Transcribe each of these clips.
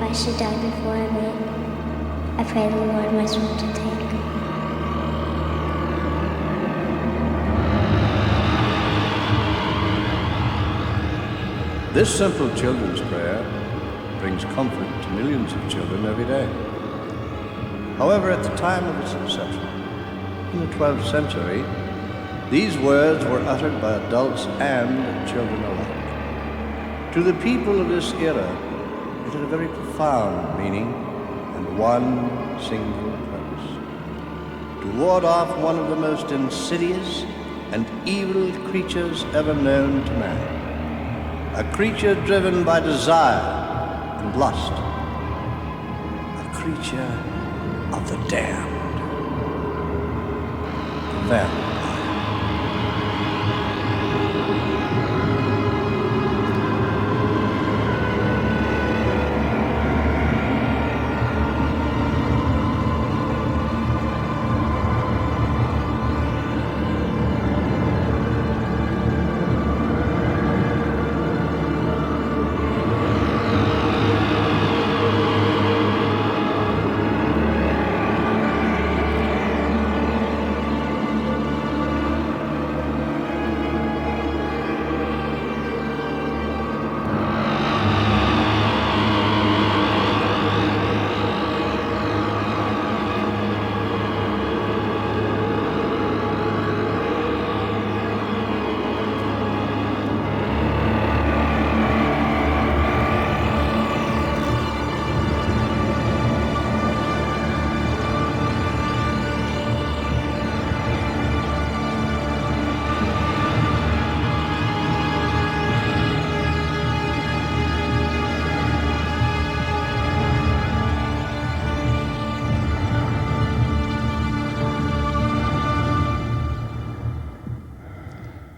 if I should die before I wake, I pray the Lord my soul to take. This simple children's prayer brings comfort to millions of children every day. However, at the time of its inception, in the 12th century, these words were uttered by adults and children alike. To the people of this era, it had a very profound meaning and one single purpose: to ward off one of the most insidious and evil creatures ever known to man. A creature driven by desire and lust. A creature of the damned. The vampire.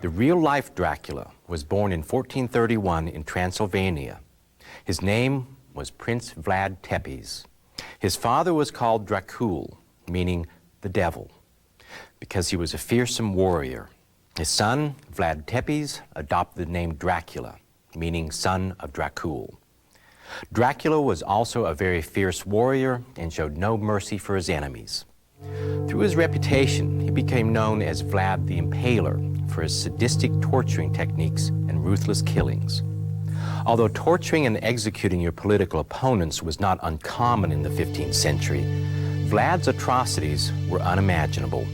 The real-life Dracula was born in 1431 in Transylvania. His name was Prince Vlad Tepes. His father was called Dracul, meaning the devil, because he was a fearsome warrior. His son, Vlad Tepes, adopted the name Dracula, meaning son of Dracul. Dracula was also a very fierce warrior and showed no mercy for his enemies. Through his reputation, he became known as Vlad the Impaler for his sadistic torturing techniques and ruthless killings. Although torturing and executing your political opponents was not uncommon in the 15th century, Vlad's atrocities were unimaginable.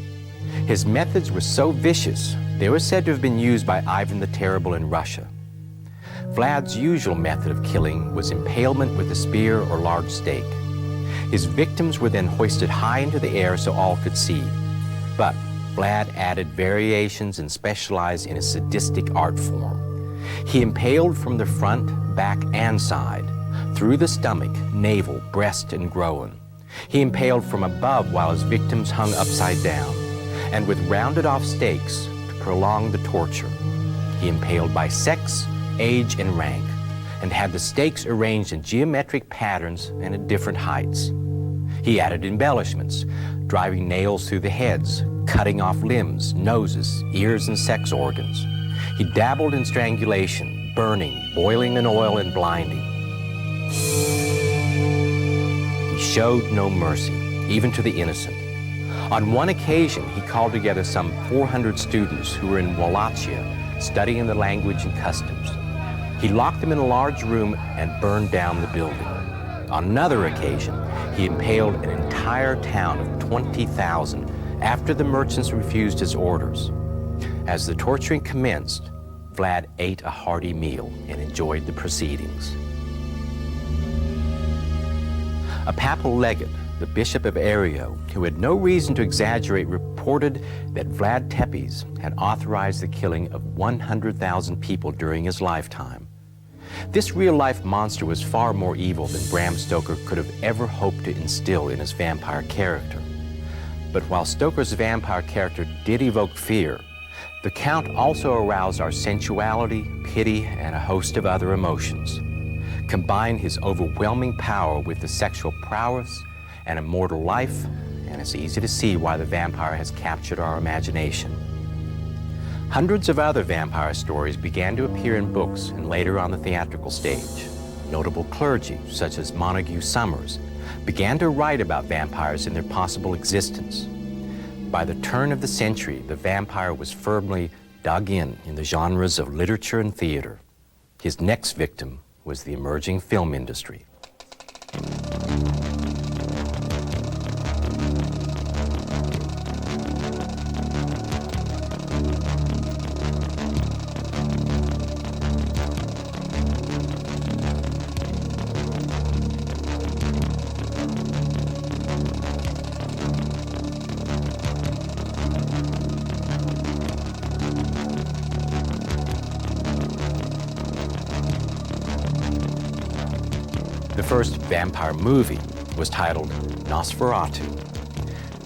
His methods were so vicious, they were said to have been used by Ivan the Terrible in Russia. Vlad's usual method of killing was impalement with a spear or large stake. His victims were then hoisted high into the air so all could see. But Vlad added variations and specialized in a sadistic art form. He impaled from the front, back, and side, through the stomach, navel, breast, and groin. He impaled from above while his victims hung upside down, and with rounded-off stakes to prolong the torture. He impaled by sex, age, and rank, and had the stakes arranged in geometric patterns and at different heights. He added embellishments, driving nails through the heads, cutting off limbs, noses, ears, and sex organs. He dabbled in strangulation, burning, boiling in oil, and blinding. He showed no mercy, even to the innocent. On one occasion, he called together some 400 students who were in Wallachia, studying the language and customs. He locked them in a large room and burned down the building. On another occasion, he impaled an entire town of 20,000 after the merchants refused his orders. As the torturing commenced, Vlad ate a hearty meal and enjoyed the proceedings. A papal legate, the Bishop of Areo, who had no reason to exaggerate, reported that Vlad Tepes had authorized the killing of 100,000 people during his lifetime. This real-life monster was far more evil than Bram Stoker could have ever hoped to instill in his vampire character. But while Stoker's vampire character did evoke fear, the Count also aroused our sensuality, pity, and a host of other emotions. Combine his overwhelming power with the sexual prowess and immortal life, and it's easy to see why the vampire has captured our imagination. Hundreds of other vampire stories began to appear in books and later on the theatrical stage. notable clergy, such as Montague Summers, began to write about vampires and their possible existence. By the turn of the century, the vampire was firmly dug in the genres of literature and theater. His next victim was the emerging film industry. The first vampire movie was titled Nosferatu.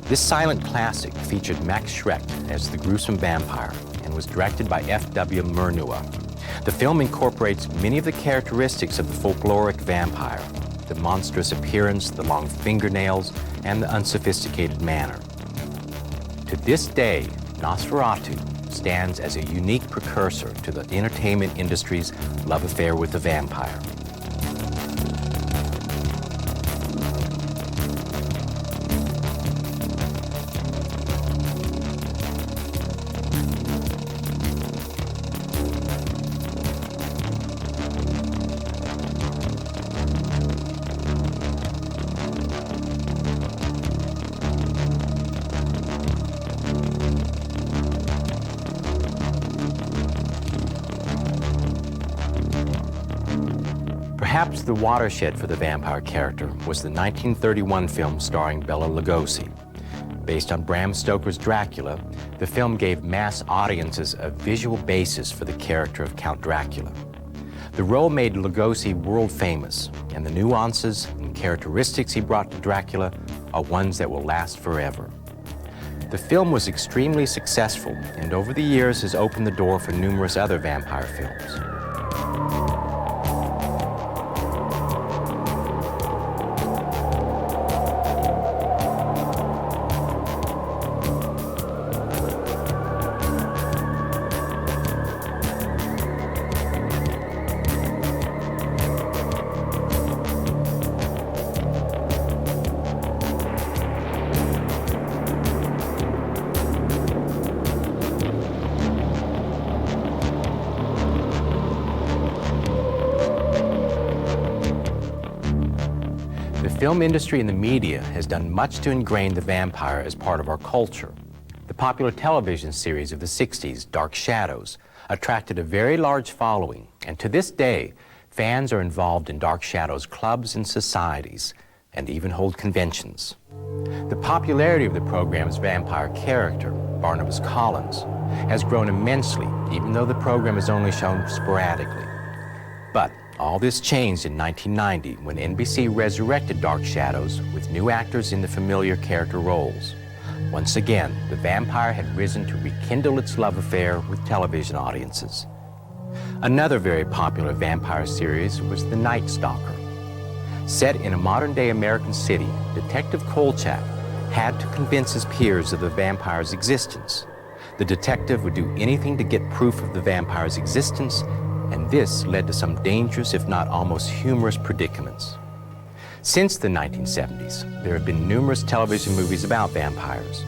This silent classic featured Max Schreck as the gruesome vampire and was directed by F.W. Murnau. The film incorporates many of the characteristics of the folkloric vampire: the monstrous appearance, the long fingernails, and the unsophisticated manner. To this day, Nosferatu stands as a unique precursor to the entertainment industry's love affair with the vampire. Perhaps the watershed for the vampire character was the 1931 film starring Bela Lugosi. Based on Bram Stoker's Dracula, the film gave mass audiences a visual basis for the character of Count Dracula. The role made Lugosi world famous, and the nuances and characteristics he brought to Dracula are ones that will last forever. The film was extremely successful, and over the years has opened the door for numerous other vampire films. The film industry and the media has done much to ingrain the vampire as part of our culture. The popular television series of the 60s, Dark Shadows, attracted a very large following, and to this day, fans are involved in Dark Shadows clubs and societies, and even hold conventions. The popularity of the program's vampire character, Barnabas Collins, has grown immensely, even though the program is only shown sporadically. But all this changed in 1990 when NBC resurrected Dark Shadows with new actors in the familiar character roles. Once again, the vampire had risen to rekindle its love affair with television audiences. Another very popular vampire series was The Night Stalker. Set in a modern-day American city, Detective Kolchak had to convince his peers of the vampire's existence. The detective would do anything to get proof of the vampire's existence, and this led to some dangerous, if not almost humorous, predicaments. Since the 1970s, there have been numerous television movies about vampires.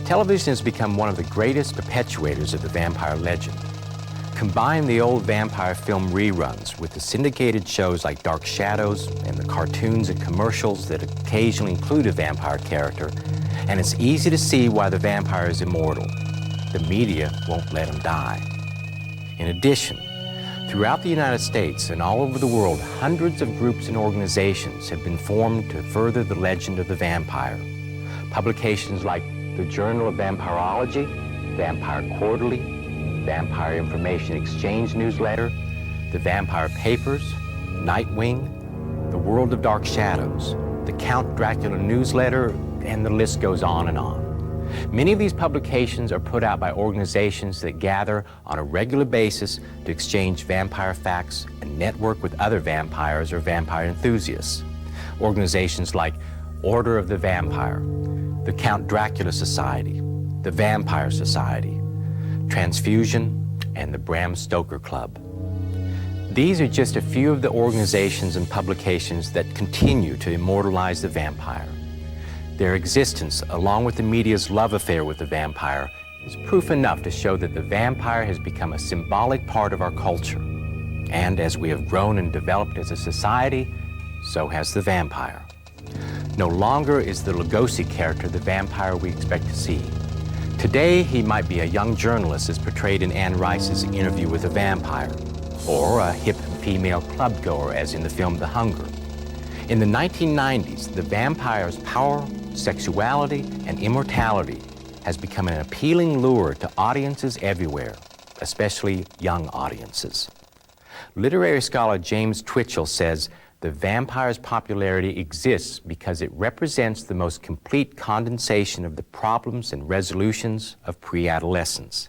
Television has become one of the greatest perpetuators of the vampire legend. Combine the old vampire film reruns with the syndicated shows like Dark Shadows and the cartoons and commercials that occasionally include a vampire character, and it's easy to see why the vampire is immortal. The media won't let him die. In addition, throughout the United States and all over the world, hundreds of groups and organizations have been formed to further the legend of the vampire. Publications like the Journal of Vampirology, Vampire Quarterly, Vampire Information Exchange Newsletter, the Vampire Papers, Nightwing, the World of Dark Shadows, the Count Dracula Newsletter, and the list goes on and on. Many of these publications are put out by organizations that gather on a regular basis to exchange vampire facts and network with other vampires or vampire enthusiasts. Organizations like Order of the Vampire, the Count Dracula Society, the Vampire Society, Transfusion, and the Bram Stoker Club. These are just a few of the organizations and publications that continue to immortalize the vampire. Their existence, along with the media's love affair with the vampire, is proof enough to show that the vampire has become a symbolic part of our culture. And as we have grown and developed as a society, so has the vampire. No longer is the Lugosi character the vampire we expect to see. Today, he might be a young journalist as portrayed in Anne Rice's Interview with a Vampire, or a hip female clubgoer as in the film The Hunger. In the 1990s, the vampire's power, sexuality, and immortality has become an appealing lure to audiences everywhere, especially young audiences. Literary scholar James Twitchell says the vampire's popularity exists because it represents the most complete condensation of the problems and resolutions of pre-adolescence.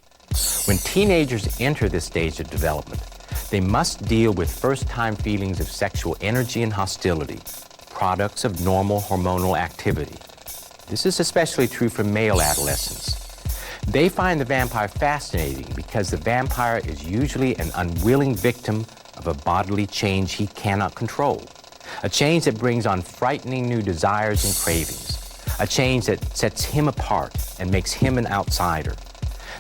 When teenagers enter this stage of development, they must deal with first-time feelings of sexual energy and hostility, products of normal hormonal activity. This is especially true for male adolescents. They find the vampire fascinating because the vampire is usually an unwilling victim of a bodily change he cannot control, a change that brings on frightening new desires and cravings, a change that sets him apart and makes him an outsider.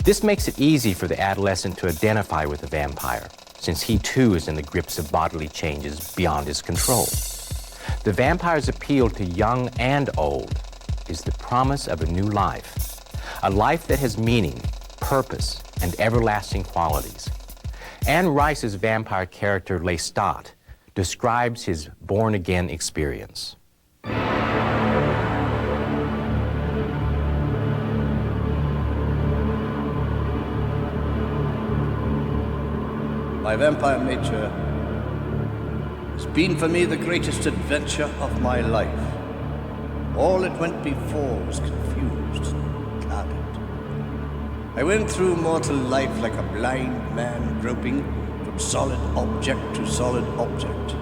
This makes it easy for the adolescent to identify with the vampire, since he too is in the grips of bodily changes beyond his control. The vampire's appeal to young and old is the promise of a new life, a life that has meaning, purpose, and everlasting qualities. Anne Rice's vampire character Lestat describes his born-again experience. My vampire nature has been for me the greatest adventure of my life. All that went before was confused and clouded. I went through mortal life like a blind man groping from solid object to solid object.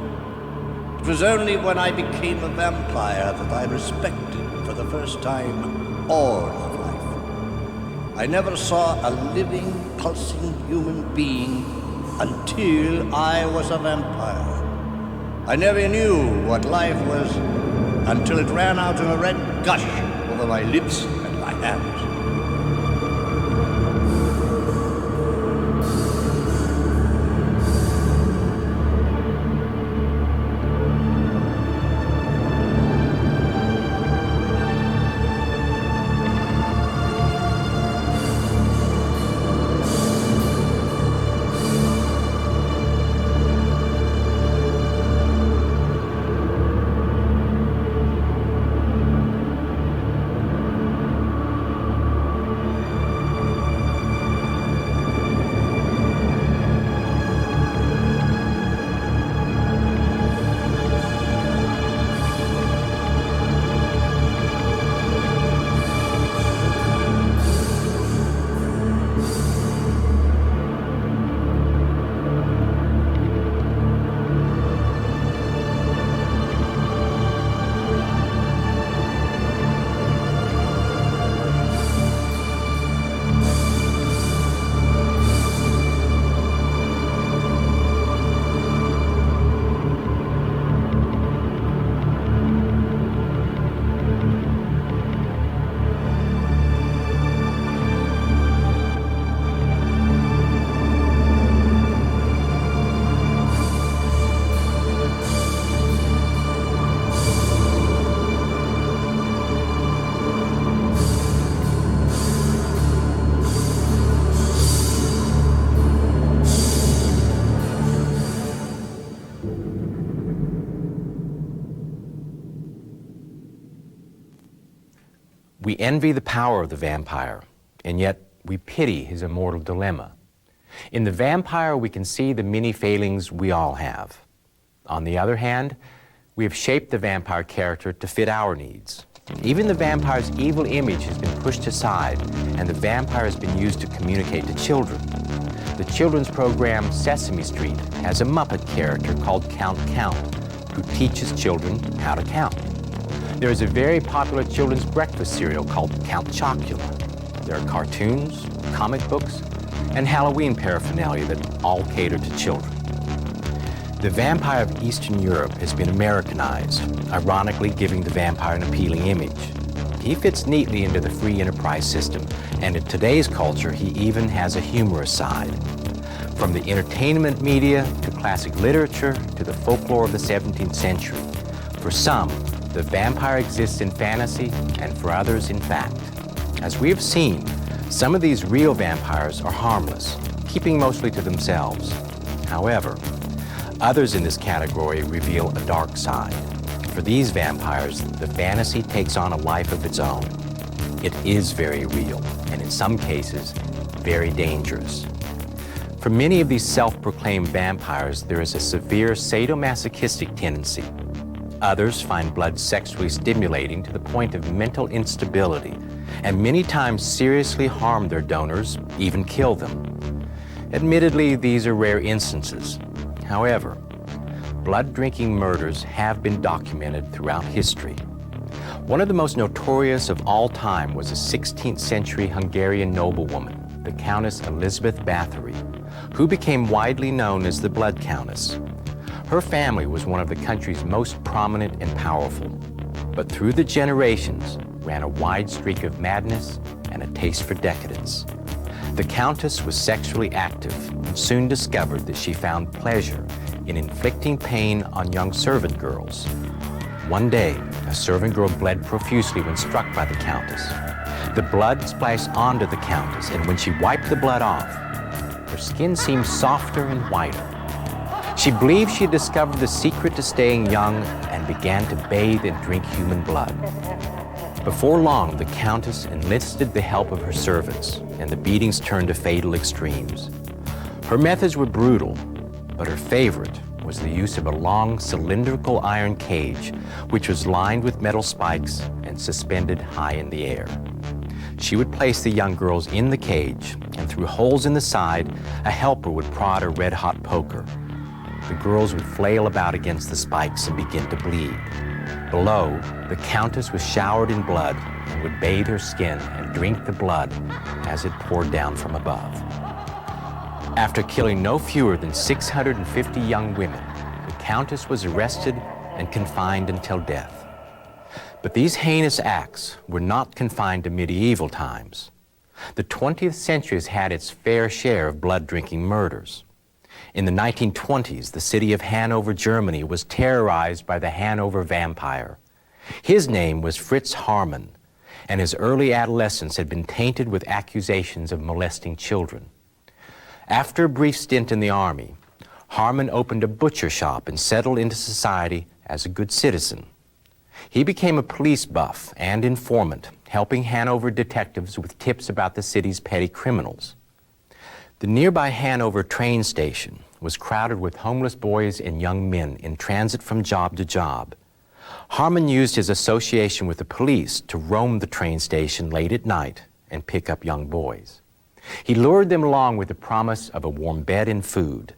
It was only when I became a vampire that I respected for the first time all of life. I never saw a living, pulsing human being until I was a vampire. I never knew what life was until it ran out in a red gush over my lips and my hands. We envy the power of the vampire, and yet we pity his immortal dilemma. In the vampire, we can see the many failings we all have. On the other hand, we have shaped the vampire character to fit our needs. Even the vampire's evil image has been pushed aside, and the vampire has been used to communicate to children. The children's program Sesame Street has a Muppet character called Count Count, who teaches children how to count. There is a very popular children's breakfast cereal called Count Chocula. There are cartoons, comic books, and Halloween paraphernalia that all cater to children. The vampire of Eastern Europe has been Americanized, ironically giving the vampire an appealing image. He fits neatly into the free enterprise system, and in today's culture, he even has a humorous side. From the entertainment media to classic literature to the folklore of the 17th century, for some, the vampire exists in fantasy, and for others, in fact. As we have seen, some of these real vampires are harmless, keeping mostly to themselves. However, others in this category reveal a dark side. For these vampires, the fantasy takes on a life of its own. It is very real, and in some cases, very dangerous. For many of these self-proclaimed vampires, there is a severe sadomasochistic tendency. Others find blood sexually stimulating to the point of mental instability, and many times seriously harm their donors, even kill them. Admittedly, these are rare instances. However, blood-drinking murders have been documented throughout history. One of the most notorious of all time was a 16th century Hungarian noblewoman, the Countess Elizabeth Bathory, who became widely known as the Blood Countess. Her family was one of the country's most prominent and powerful, but through the generations ran a wide streak of madness and a taste for decadence. The Countess was sexually active and soon discovered that she found pleasure in inflicting pain on young servant girls. One day, a servant girl bled profusely when struck by the Countess. The blood splashed onto the Countess, and when she wiped the blood off, her skin seemed softer and whiter. She believed she had discovered the secret to staying young and began to bathe and drink human blood. Before long, the Countess enlisted the help of her servants, and the beatings turned to fatal extremes. Her methods were brutal, but her favorite was the use of a long cylindrical iron cage, which was lined with metal spikes and suspended high in the air. She would place the young girls in the cage, and through holes in the side, a helper would prod a red-hot poker. The girls would flail about against the spikes and begin to bleed. Below, the Countess was showered in blood and would bathe her skin and drink the blood as it poured down from above. After killing no fewer than 650 young women, the Countess was arrested and confined until death. But these heinous acts were not confined to medieval times. The 20th century has had its fair share of blood-drinking murders. In the 1920s, the city of Hanover, Germany, was terrorized by the Hanover vampire. His name was Fritz Haarmann, and his early adolescence had been tainted with accusations of molesting children. After a brief stint in the army, Haarmann opened a butcher shop and settled into society as a good citizen. He became a police buff and informant, helping Hanover detectives with tips about the city's petty criminals. The nearby Hanover train station was crowded with homeless boys and young men in transit from job to job. Haarmann used his association with the police to roam the train station late at night and pick up young boys. He lured them along with the promise of a warm bed and food.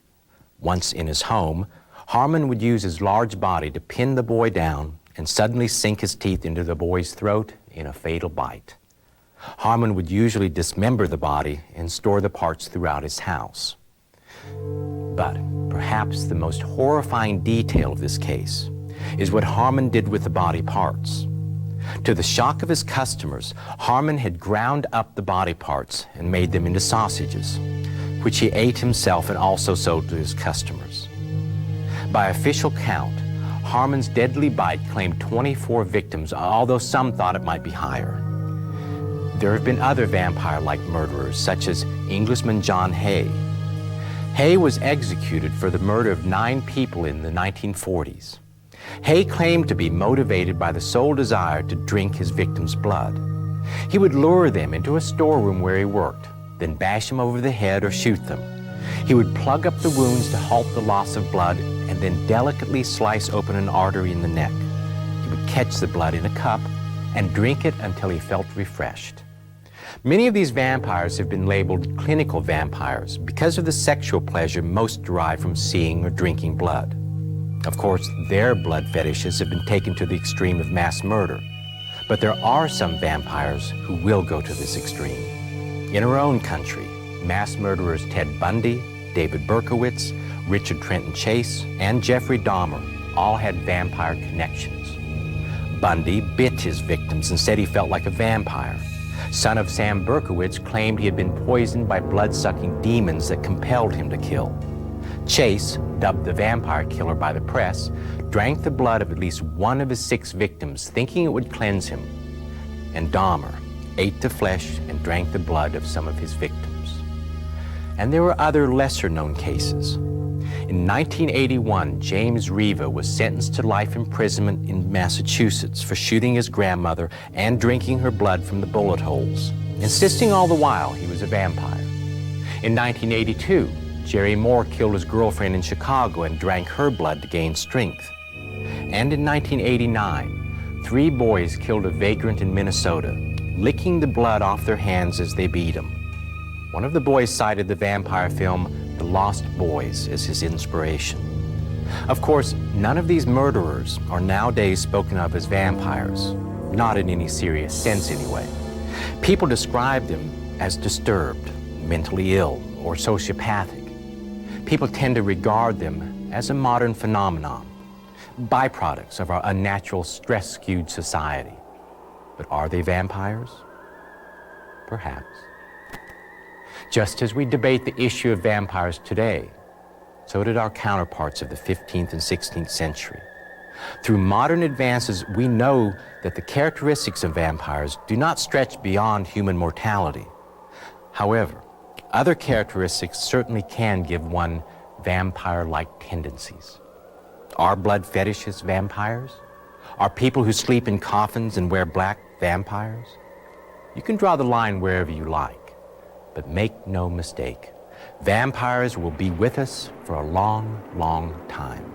Once in his home, Haarmann would use his large body to pin the boy down and suddenly sink his teeth into the boy's throat in a fatal bite. Haarmann would usually dismember the body and store the parts throughout his house. But perhaps the most horrifying detail of this case is what Haarmann did with the body parts. To the shock of his customers, Haarmann had ground up the body parts and made them into sausages, which he ate himself and also sold to his customers. By official count, Haarmann's deadly bite claimed 24 victims, although some thought it might be higher. There have been other vampire-like murderers, such as Englishman John Hay. Hay was executed for the murder of 9 people in the 1940s. Hay claimed to be motivated by the sole desire to drink his victims' blood. He would lure them into a storeroom where he worked, then bash them over the head or shoot them. He would plug up the wounds to halt the loss of blood and then delicately slice open an artery in the neck. He would catch the blood in a cup and drink it until he felt refreshed. Many of these vampires have been labeled clinical vampires because of the sexual pleasure most derive from seeing or drinking blood. Of course, their blood fetishes have been taken to the extreme of mass murder, but there are some vampires who will go to this extreme. In our own country, mass murderers Ted Bundy, David Berkowitz, Richard Trenton Chase, and Jeffrey Dahmer all had vampire connections. Bundy bit his victims and said he felt like a vampire. Son of Sam Berkowitz claimed he had been poisoned by blood-sucking demons that compelled him to kill. Chase, dubbed the vampire killer by the press, drank the blood of at least one of his 6 victims, thinking it would cleanse him. And Dahmer ate the flesh and drank the blood of some of his victims. And there were other lesser-known cases. In 1981, James Riva was sentenced to life imprisonment in Massachusetts for shooting his grandmother and drinking her blood from the bullet holes, insisting all the while he was a vampire. In 1982, Jerry Moore killed his girlfriend in Chicago and drank her blood to gain strength. And in 1989, 3 boys killed a vagrant in Minnesota, licking the blood off their hands as they beat him. One of the boys cited the vampire film The Lost Boys as his inspiration. Of course, none of these murderers are nowadays spoken of as vampires, not in any serious sense anyway. People describe them as disturbed, mentally ill, or sociopathic. People tend to regard them as a modern phenomenon, byproducts of our unnatural, stress-skewed society. But are they vampires? Perhaps. Just as we debate the issue of vampires today, so did our counterparts of the 15th and 16th century. Through modern advances, we know that the characteristics of vampires do not stretch beyond human mortality. However, other characteristics certainly can give one vampire-like tendencies. Are blood fetishists vampires? Are people who sleep in coffins and wear black vampires? You can draw the line wherever you like. But make no mistake, vampires will be with us for a long, long time.